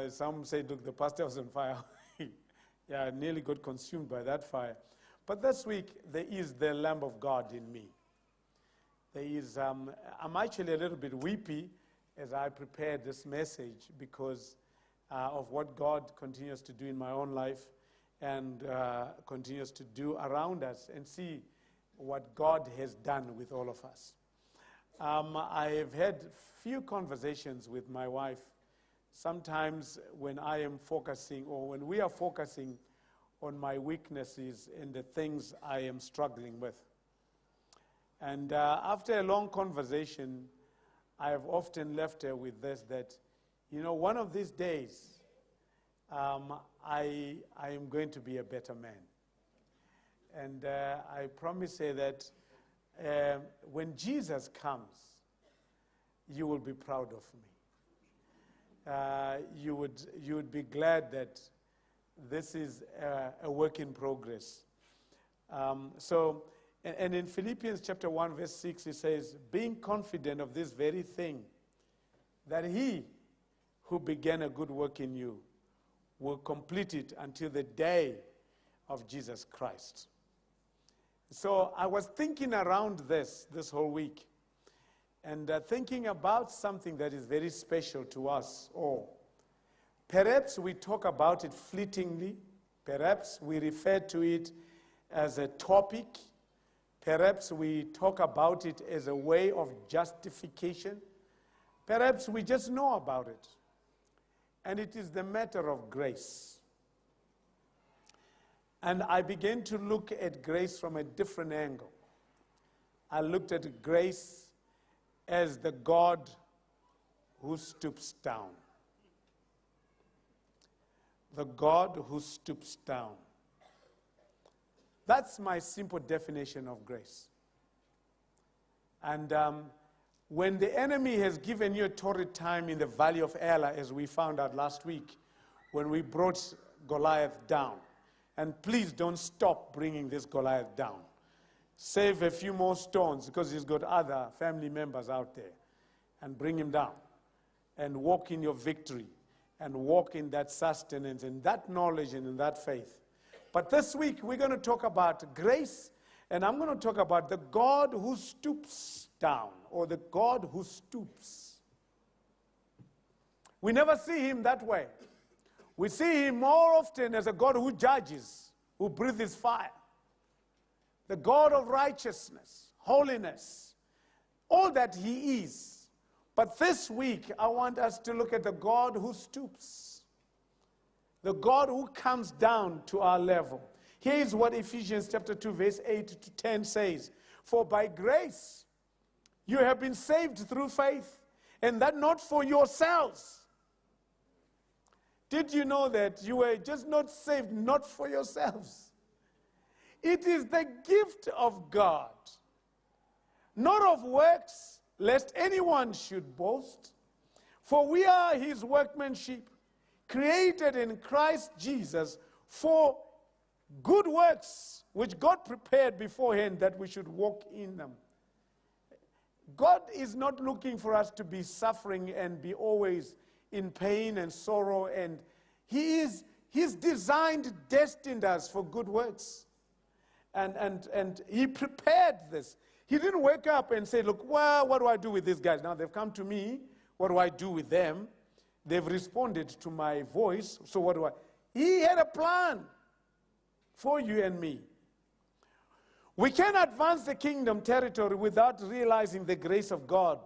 Some say, look, the pastor was on fire. Yeah, I nearly got consumed by that fire. But this week, there is the Lamb of God in me. There is, I'm actually a little bit weepy as I prepared this message because of what God continues to do in my own life and continues to do around us, and see what God has done with all of us. I have had few conversations with my wife. Sometimes when I am focusing, or when we are focusing on my weaknesses and the things I am struggling with. And after a long conversation, I have often left her with this, that, you know, one of these days, I am going to be a better man. And I promise her that when Jesus comes, you will be proud of me. You would be glad that this is a work in progress. And in Philippians chapter 1, verse 6, it says, being confident of this very thing, that he who began a good work in you will complete it until the day of Jesus Christ. So I was thinking around this whole week, and thinking about something that is very special to us all. Perhaps we talk about it fleetingly. Perhaps we refer to it as a topic. Perhaps we talk about it as a way of justification. Perhaps we just know about it. And it is the matter of grace. And I began to look at grace from a different angle. I looked at grace as the God who stoops down. The God who stoops down. That's my simple definition of grace. And when the enemy has given you a torrid time in the valley of Elah, as we found out last week, when we brought Goliath down, and please don't stop bringing this Goliath down. Save a few more stones, because he's got other family members out there, and bring him down, and walk in your victory, and walk in that sustenance, and that knowledge, and in that faith. But this week, we're going to talk about grace, and I'm going to talk about the God who stoops down, or the God who stoops. We never see him that way. We see him more often as a God who judges, who breathes fire. The God of righteousness, holiness, all that he is. But this week, I want us to look at the God who stoops. The God who comes down to our level. Here is what Ephesians chapter 2, verse 8 to 10 says. For by grace you have been saved through faith, and that not for yourselves. Did you know that you were just not saved, not for yourselves? It is the gift of God, not of works, lest anyone should boast. For we are his workmanship, created in Christ Jesus for good works, which God prepared beforehand that we should walk in them. God is not looking for us to be suffering and be always in pain and sorrow, and he's designed, destined us for good works. And he prepared this. He didn't wake up and say, look, well, what do I do with these guys? Now they've come to me. What do I do with them? They've responded to my voice. So what do I? He had a plan for you and me. We can advance the kingdom territory without realizing the grace of God.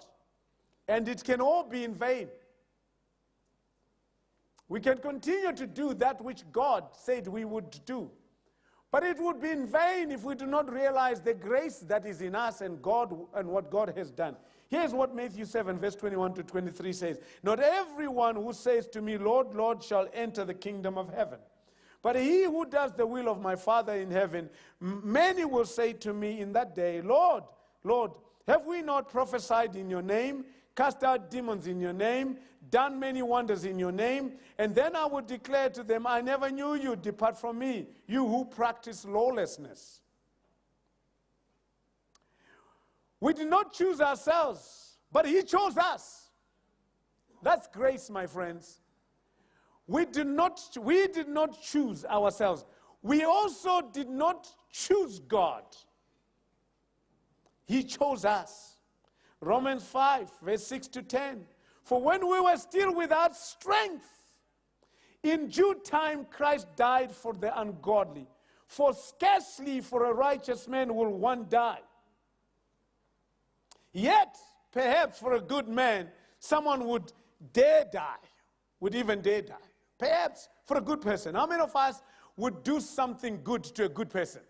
And it can all be in vain. We can continue to do that which God said we would do. But it would be in vain if we do not realize the grace that is in us and God and what God has done. Here's what Matthew 7, verse 21 to 23 says. Not everyone who says to me, Lord, Lord, shall enter the kingdom of heaven, but he who does the will of my Father in heaven. Many will say to me in that day, Lord, Lord, have we not prophesied in your name, cast out demons in your name, done many wonders in your name? And then I would declare to them, I never knew you. Depart from me, you who practice lawlessness. We did not choose ourselves, but he chose us. That's grace, my friends. we did not choose ourselves. We also did not choose God. He chose us. Romans 5, verse 6 to 10. For when we were still without strength, in due time Christ died for the ungodly. For scarcely for a righteous man will one die. Yet, perhaps for a good man, someone would dare die, would even dare die. Perhaps for a good person. How many of us would do something good to a good person?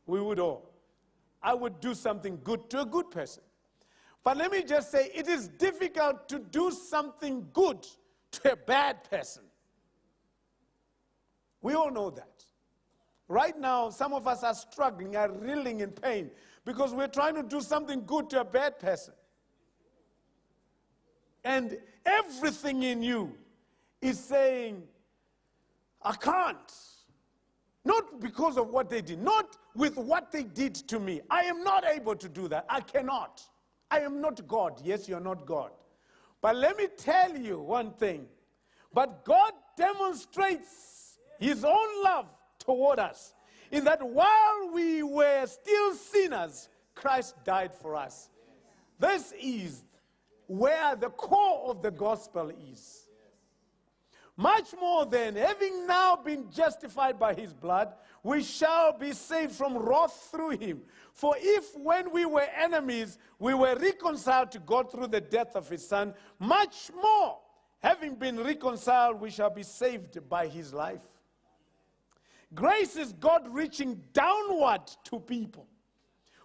We would all. I would do something good to a good person. But let me just say, it is difficult to do something good to a bad person. We all know that. Right now, some of us are struggling, are reeling in pain, because we're trying to do something good to a bad person. And everything in you is saying, I can't. Not because of what they did, not with what they did to me. I am not able to do that. I cannot. I am not God. Yes, you're not God. But let me tell you one thing. But God demonstrates his own love toward us in that while we were still sinners, Christ died for us. This is where the core of the gospel is. Much more than having now been justified by his blood, we shall be saved from wrath through him. For if when we were enemies, we were reconciled to God through the death of his son, much more, having been reconciled, we shall be saved by his life. Grace is God reaching downward to people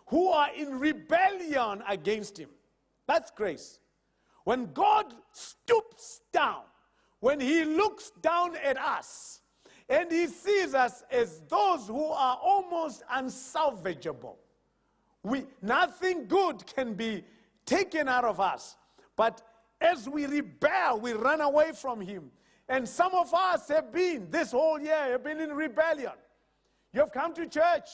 who are in rebellion against him. That's grace. When God stoops down, when he looks down at us, and he sees us as those who are almost unsalvageable. Nothing good can be taken out of us. But as we rebel, we run away from him. And some of us have been, this whole year, have been in rebellion. You have come to church.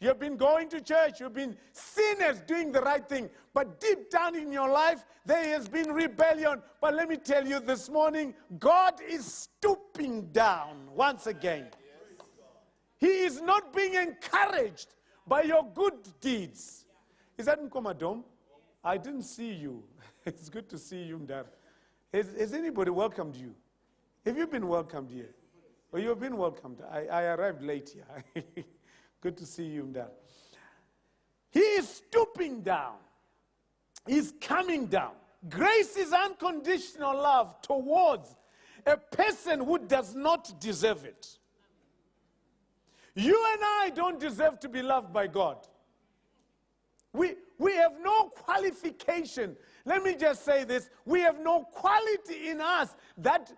You have been going to church. You've been sinners doing the right thing. But deep down in your life, there has been rebellion. But let me tell you this morning, God is stooping down once again. He is not being encouraged by your good deeds. Is that Nkomadom? I didn't see you. It's good to see you, Mdar. Has anybody welcomed you? Have you been welcomed here? Or you have been welcomed? I arrived late here. Good to see you, Mdar. He is stooping down. He's coming down. Grace is unconditional love towards a person who does not deserve it. You and I don't deserve to be loved by God. We have no qualification. Let me just say this. We have no quality in us that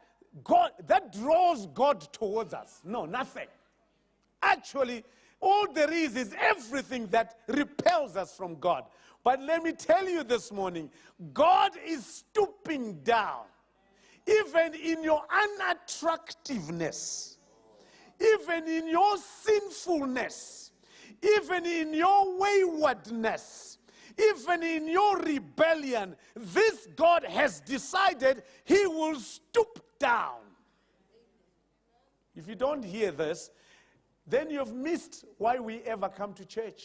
draws God towards us. No, nothing. Actually, all there is everything that repels us from God. But let me tell you this morning, God is stooping down, even in your unattractiveness, even in your sinfulness, even in your waywardness, even in your rebellion. This God has decided he will stoop down. If you don't hear this, then you've missed why we ever come to church.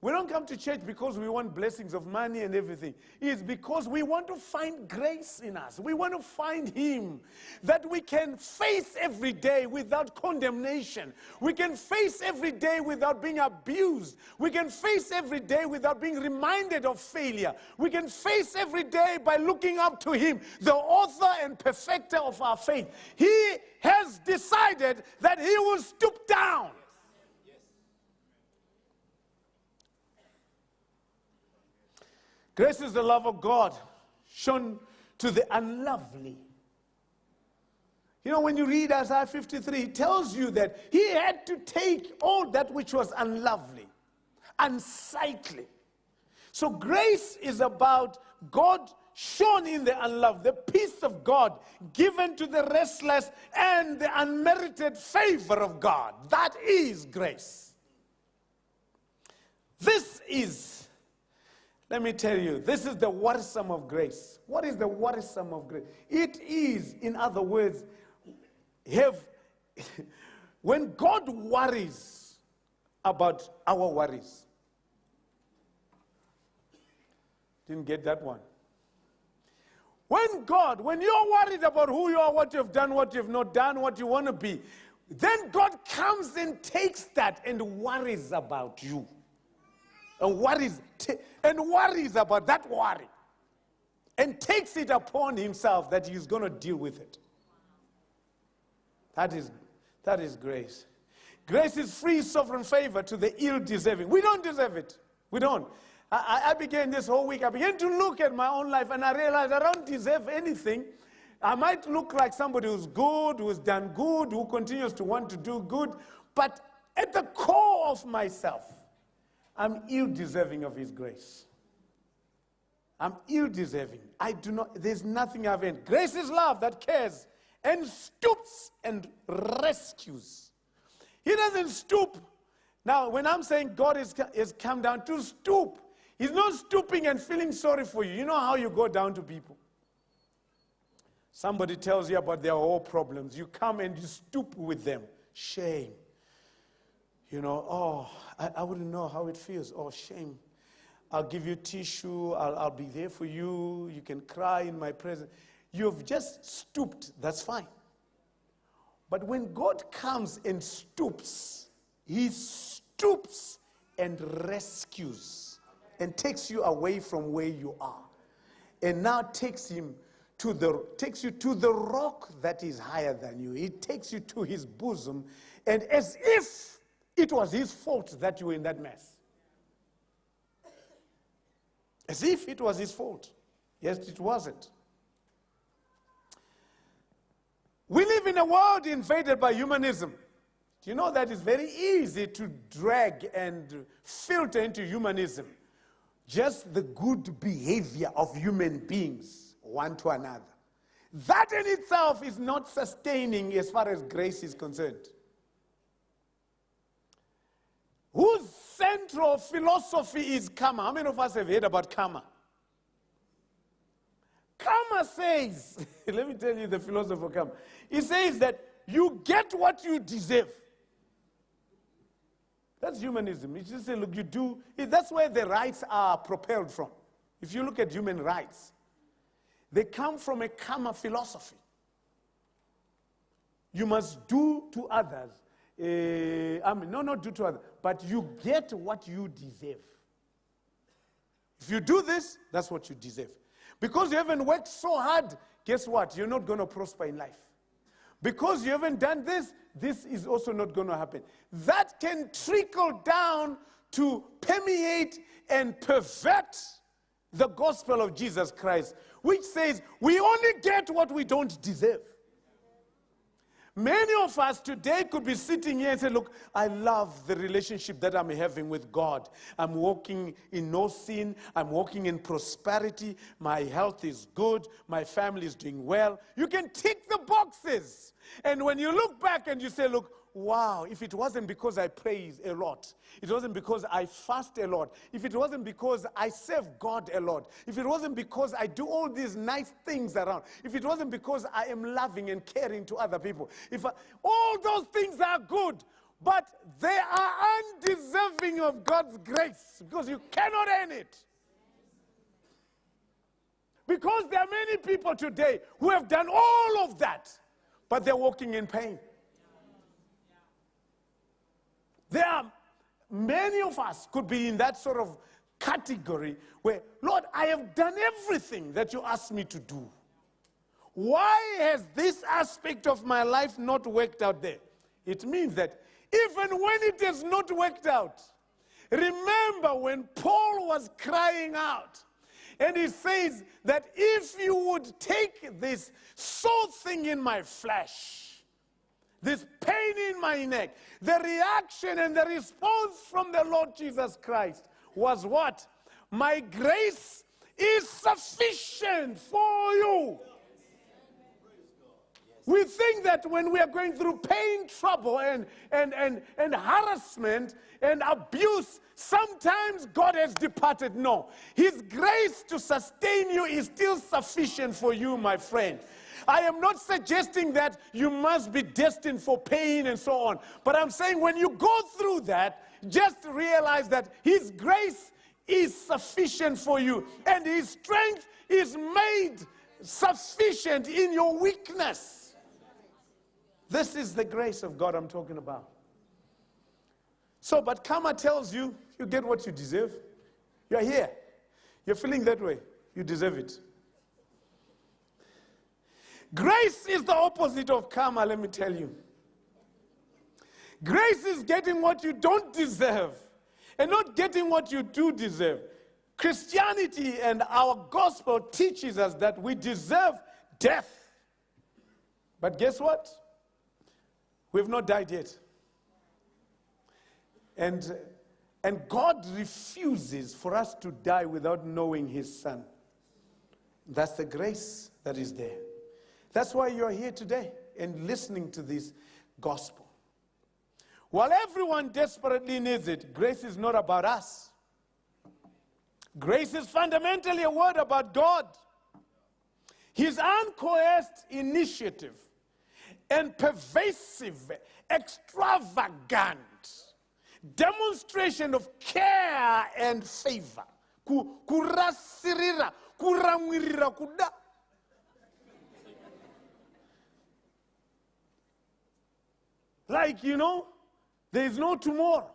We don't come to church because we want blessings of money and everything. It's because we want to find grace in us. We want to find him that we can face every day without condemnation. We can face every day without being abused. We can face every day without being reminded of failure. We can face every day by looking up to him, the author and perfecter of our faith. He has decided that he will stoop down. Grace is the love of God shown to the unlovely. You know, when you read Isaiah 53, it tells you that he had to take all that which was unlovely, unsightly. So grace is about God shown in the unloved, the peace of God given to the restless, and the unmerited favor of God. That is grace. This is Let me tell you, this is the worrisome of grace. What is the worrisome of grace? It is, in other words, when God worries about our worries. Didn't get that one. When you're worried about who you are, what you've done, what you've not done, what you want to be, then God comes and takes that and worries about you. And worries about that worry. And takes it upon himself that he's going to deal with it. That is grace. Grace is free sovereign favor to the ill-deserving. We don't deserve it. We don't. I began this whole week, I began to look at my own life and I realized I don't deserve anything. I might look like somebody who's good, who's done good, who continues to want to do good, but at the core of myself, I'm ill-deserving of his grace. I'm ill-deserving. There's nothing I've earned. Grace is love that cares and stoops and rescues. He doesn't stoop. Now, when I'm saying God is come down to stoop, he's not stooping and feeling sorry for you. You know how you go down to people? Somebody tells you about their whole problems. You come and you stoop with them. Shame. You know, oh, I wouldn't know how it feels. Oh, shame. I'll give you tissue. I'll be there for you. You can cry in my presence. You've just stooped. That's fine. But when God comes and stoops, he stoops and rescues and takes you away from where you are. And now takes you to the rock that is higher than you. He takes you to his bosom, and as if it was his fault that you were in that mess. As if it was his fault. Yes, it wasn't. We live in a world invaded by humanism. Do you know that it's very easy to drag and filter into humanism just the good behavior of human beings one to another? That in itself is not sustaining as far as grace is concerned. Whose central philosophy is karma? How many of us have heard about karma? Karma says, let me tell you the philosopher karma. He says that you get what you deserve. That's humanism. It's just say, look, you do. That's where the rights are propelled from. If you look at human rights, they come from a karma philosophy. You must do to others. Not do to others, but you get what you deserve. If you do this, that's what you deserve. Because you haven't worked so hard, guess what? You're not going to prosper in life. Because you haven't done this, this is also not going to happen. That can trickle down to permeate and pervert the gospel of Jesus Christ, which says we only get what we don't deserve. Many of us today could be sitting here and say, look, I love the relationship that I'm having with God. I'm walking in no sin. I'm walking in prosperity. My health is good. My family is doing well. You can tick the boxes. And when you look back and you say, look, wow, if it wasn't because I praise a lot, it wasn't because I fast a lot, if it wasn't because I serve God a lot, if it wasn't because I do all these nice things around, if it wasn't because I am loving and caring to other people, all those things are good, but they are undeserving of God's grace because you cannot earn it. Because there are many people today who have done all of that, but they're walking in pain. There are many of us could be in that sort of category where, Lord, I have done everything that you asked me to do. Why has this aspect of my life not worked out there? It means that even when it has not worked out, remember when Paul was crying out, and he says that if you would take this sore thing in my flesh, this pain in my neck, the reaction and the response from the Lord Jesus Christ was what? My grace is sufficient for you. We think that when we are going through pain, trouble, and harassment and abuse, sometimes God has departed. No. His grace to sustain you is still sufficient for you, my friend. I am not suggesting that you must be destined for pain and so on. But I'm saying when you go through that, just realize that His grace is sufficient for you. And His strength is made sufficient in your weakness. This is the grace of God I'm talking about. So, but karma tells you, you get what you deserve. You're here. You're feeling that way. You deserve it. Grace is the opposite of karma, let me tell you. Grace is getting what you don't deserve and not getting what you do deserve. Christianity and our gospel teaches us that we deserve death. But guess what? We've not died yet. And God refuses for us to die without knowing His Son. That's the grace that is there. That's why you're here today and listening to this gospel. While everyone desperately needs it, grace is not about us. Grace is fundamentally a word about God. His uncoerced initiative and pervasive, extravagant demonstration of care and favor. Kurasirira, kuramwirira kuda. Like, there is no tomorrow.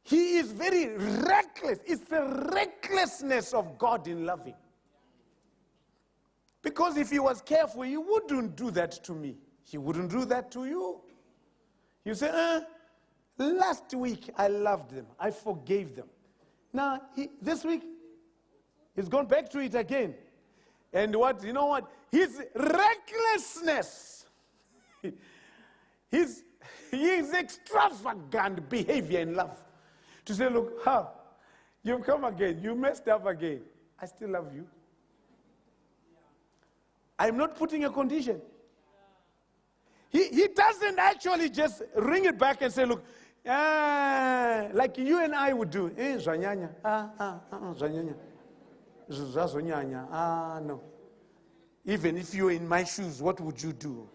He is very reckless. It's the recklessness of God in loving. Because if He was careful, He wouldn't do that to me. He wouldn't do that to you. You say, last week I loved them. I forgave them. Now, this week, He's gone back to it again. And you know what? His recklessness, his extravagant behavior in love. To say, look, you've come again. You messed up again. I still love you. I'm not putting a condition. He doesn't actually just ring it back and say, look, like you and I would do. Zanyanya. Zanyanya. Zanyanya. No. Even if you were in my shoes, what would you do?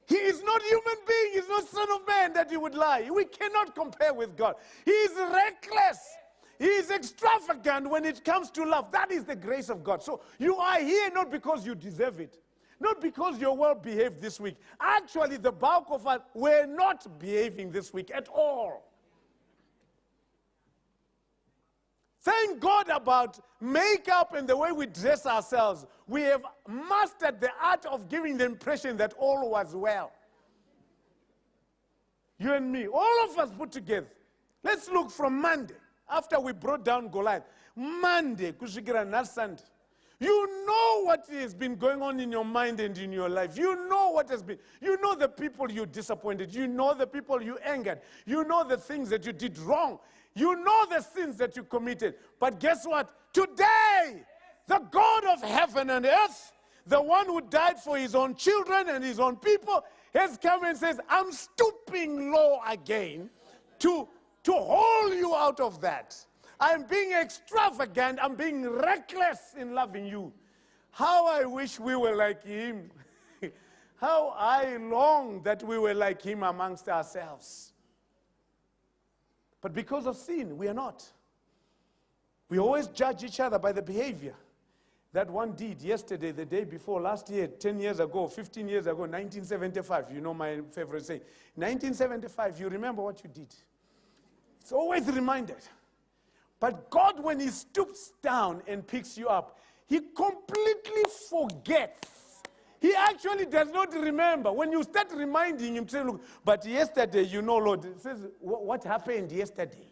He is not human being. He's not Son of Man that He would lie. We cannot compare with God. He is reckless. He is extravagant when it comes to love. That is the grace of God. So you are here not because you deserve it. Not because you're well behaved this week. Actually, the bulk of us were not behaving this week at all. Thank God about makeup and the way we dress ourselves. We have mastered the art of giving the impression that all was well. You and me, all of us put together. Let's look from Monday, after we brought down Goliath. Monday, kushikira na Sunday. You know what has been going on in your mind and in your life. You know what has been. You know the people you disappointed. You know the people you angered. You know the things that you did wrong. You know the sins that you committed. But guess what? Today, the God of heaven and earth, the one who died for His own children and His own people, has come and says, I'm stooping low again to hold you out of that. I'm being extravagant. I'm being reckless in loving you. How I wish we were like Him. How I long that we were like Him amongst ourselves. But because of sin, we are not. We always judge each other by the behavior that one did yesterday, the day before, last year, 10 years ago, 15 years ago, 1975. You know my favorite saying. 1975, you remember what you did. It's always reminded. But God, when He stoops down and picks you up, He completely forgets. He actually does not remember. When you start reminding Him, say, look, but yesterday, you know, Lord, it says, what happened yesterday?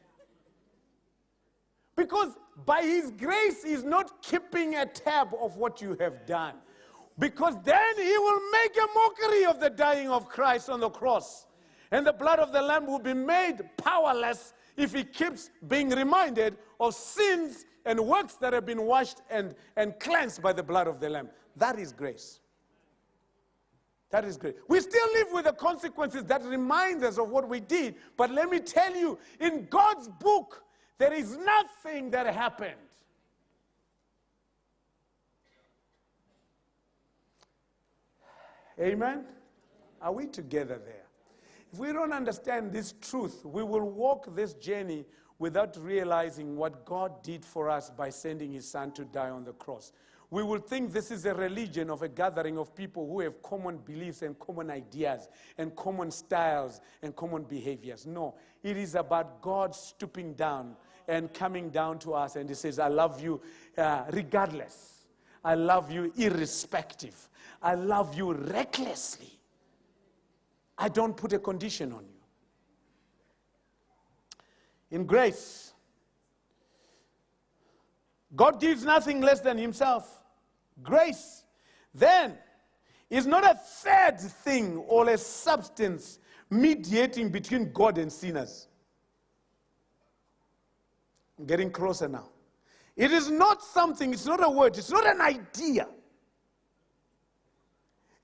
Because by His grace, He's not keeping a tab of what you have done. Because then He will make a mockery of the dying of Christ on the cross. And the blood of the Lamb will be made powerless if He keeps being reminded of sins and works that have been washed and cleansed by the blood of the Lamb. That is grace. That is great. We still live with the consequences that remind us of what we did. But let me tell you, in God's book, there is nothing that happened. Amen? Are we together there? If we don't understand this truth, we will walk this journey without realizing what God did for us by sending his son to die on the cross. We will think this is a religion of a gathering of people who have common beliefs and common ideas and common styles and common behaviors. No, it is about God stooping down and coming down to us, and he says, I love you regardless. I love you irrespective. I love you recklessly. I don't put a condition on you. In grace, God gives nothing less than himself. Grace, then, is not a third thing or a substance mediating between God and sinners. I'm getting closer now. It is not something, it's not a word, it's not an idea.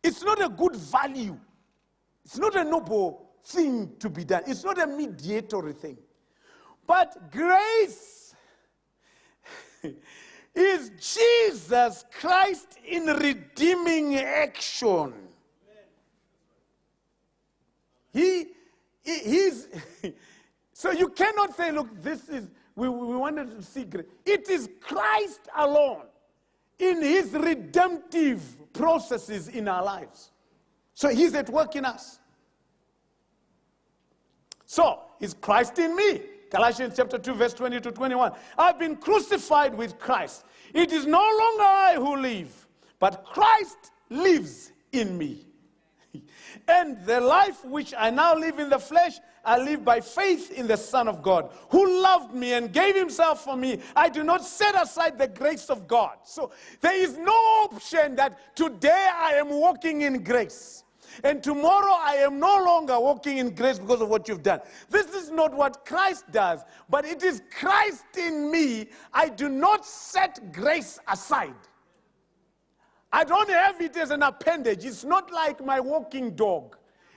It's not a good value. It's not a noble thing to be done. It's not a mediatory thing. But grace is Jesus Christ in redeeming action. He's so you cannot say, look, this is, we wanted to see grace. It is Christ alone in his redemptive processes in our lives. So he's at work in us. So, is Christ in me? Galatians chapter 2, verse 20 to 21. I've been crucified with Christ. It is no longer I who live, but Christ lives in me. And the life which I now live in the flesh, I live by faith in the Son of God, who loved me and gave himself for me. I do not set aside the grace of God. So there is no option that today I am walking in grace, and tomorrow I am no longer walking in grace because of what you've done. This is not what Christ does, but it is Christ in me. I do not set grace aside. I don't have it as an appendage. It's not like my walking dog.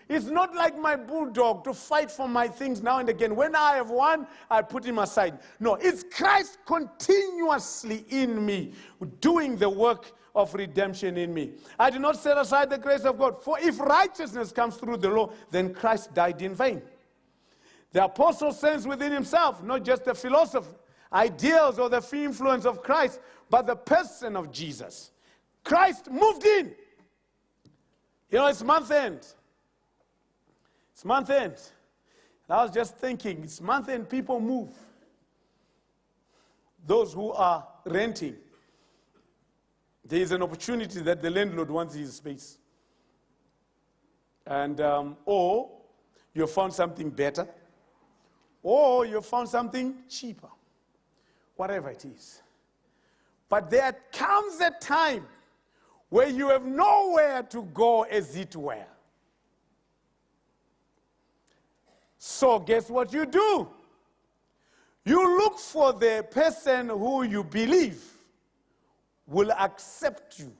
It's not like my bulldog to fight for my things now and again. When I have won, I put him aside. No, it's Christ continuously in me, doing the work of redemption in me. I do not set aside the grace of God. For if righteousness comes through the law, then Christ died in vain. The apostle sends within himself, not just the philosophy, ideals, or the free influence of Christ, but the person of Jesus. Christ moved in. You know, it's month end. It's month end. And I was just thinking, it's month end, people move. Those who are renting, there is an opportunity that the landlord wants his space. And, or you found something better, or you found something cheaper, whatever it is. But there comes a time where you have nowhere to go, as it were. So guess what you do? You look for the person who you believe will accept you.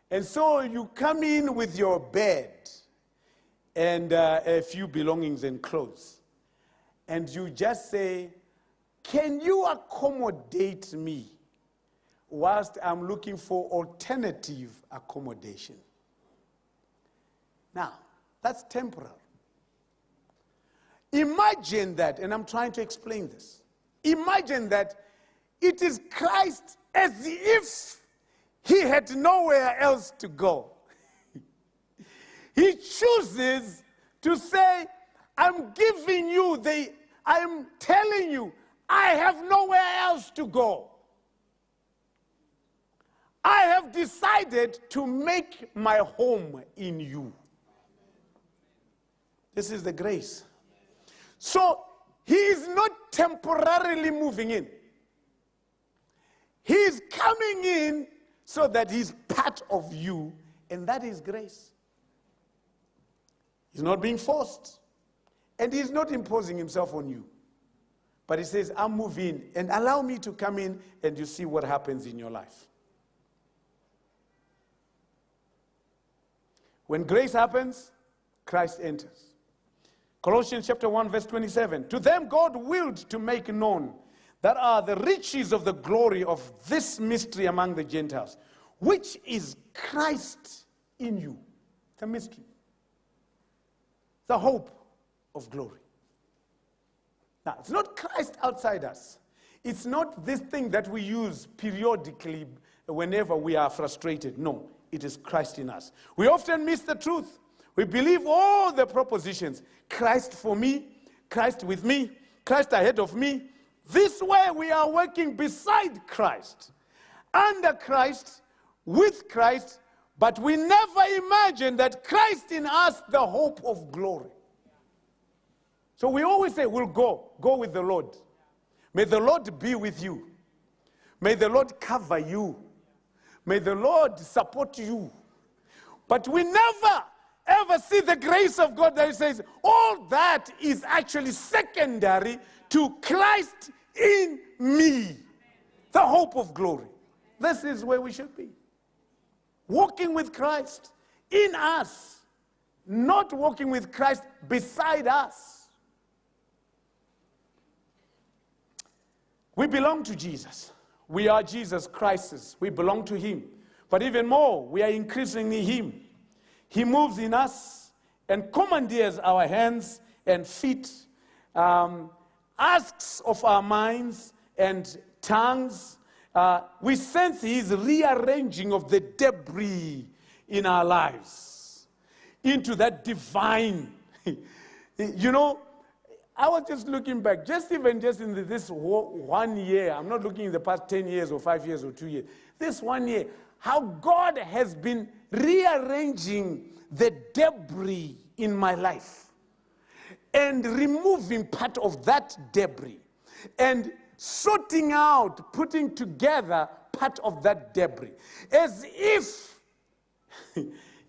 And so you come in with your bed and a few belongings and clothes. And you just say, can you accommodate me whilst I'm looking for alternative accommodation? Now, that's temporal. Imagine that, and I'm trying to explain this. Imagine that it is Christ as if he had nowhere else to go. He chooses to say, I'm giving you I'm telling you, I have nowhere else to go. I have decided to make my home in you. This is the grace. So he is not temporarily moving in. He is coming in so that he's part of you, and that is grace. He's not being forced, and he's not imposing himself on you. But he says, I'll move in, and allow me to come in, and you see what happens in your life. When grace happens, Christ enters. Colossians chapter 1, verse 27. To them God willed to make known that are the riches of the glory of this mystery among the Gentiles, which is Christ in you. The mystery. The hope of glory. Now, it's not Christ outside us. It's not this thing that we use periodically whenever we are frustrated. No, it is Christ in us. We often miss the truth. We believe all the propositions. Christ for me, Christ with me, Christ ahead of me. This way we are working beside Christ, under Christ, with Christ, but we never imagine that Christ in us, the hope of glory. So we always say, we'll go with the Lord. May the Lord be with you. May the Lord cover you. May the Lord support you. But we never, ever see the grace of God that says, all that is actually secondary to Christ in me. The hope of glory. This is where we should be. Walking with Christ in us. Not walking with Christ beside us. We belong to Jesus. We are Jesus Christ's. We belong to him. But even more, we are increasingly him. He moves in us and commandeers our hands and feet, asks of our minds and tongues. We sense his rearranging of the debris in our lives into that divine. You know, I was just looking back, just in this 1 year, I'm not looking in the past 10 years or 5 years or 2 years, this 1 year, how God has been rearranging the debris in my life and removing part of that debris and sorting out, putting together part of that debris. As if,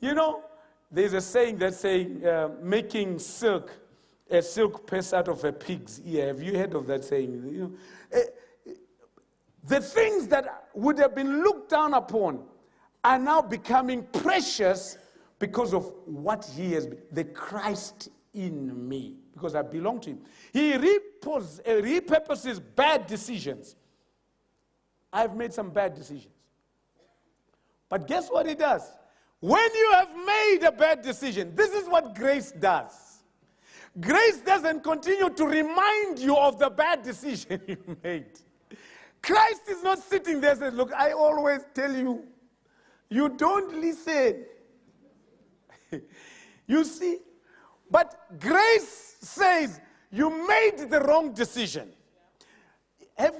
you know, there's a saying that's saying, making a silk purse out of a pig's ear. Have you heard of that saying? You know, the things that would have been looked down upon are now becoming precious because of what he has been, the Christ in me, because I belong to him. He repurposes bad decisions. I've made some bad decisions. But guess what he does? When you have made a bad decision, this is what grace does. Grace doesn't continue to remind you of the bad decision you made. Christ is not sitting there and says, look, I always tell you, you don't listen. You see? But grace says, you made the wrong decision. Have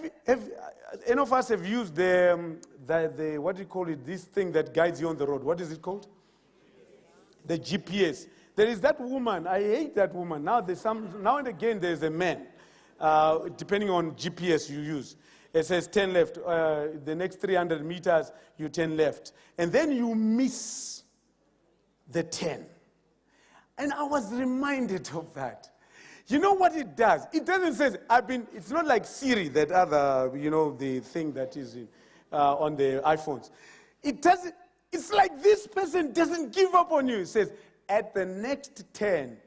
any of us have used the what do you call it, this thing that guides you on the road? What is it called? The GPS. There is that woman, I hate that woman. Now and again there's a man, depending on GPS you use. It says 10 left, the next 300 meters you 10 left. And then you miss the 10. And I was reminded of that. You know what it does? It doesn't say, it's not like Siri, that other, you know, the thing that is on the iPhones. It doesn't, it's like this person doesn't give up on you. It says, at the next 10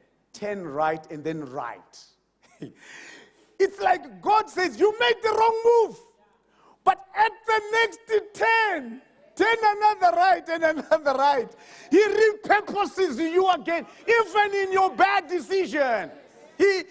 right and then right. It's like God says, you made the wrong move. But at the next 10 another right and another right. He repurposes you again, even in your bad decision. He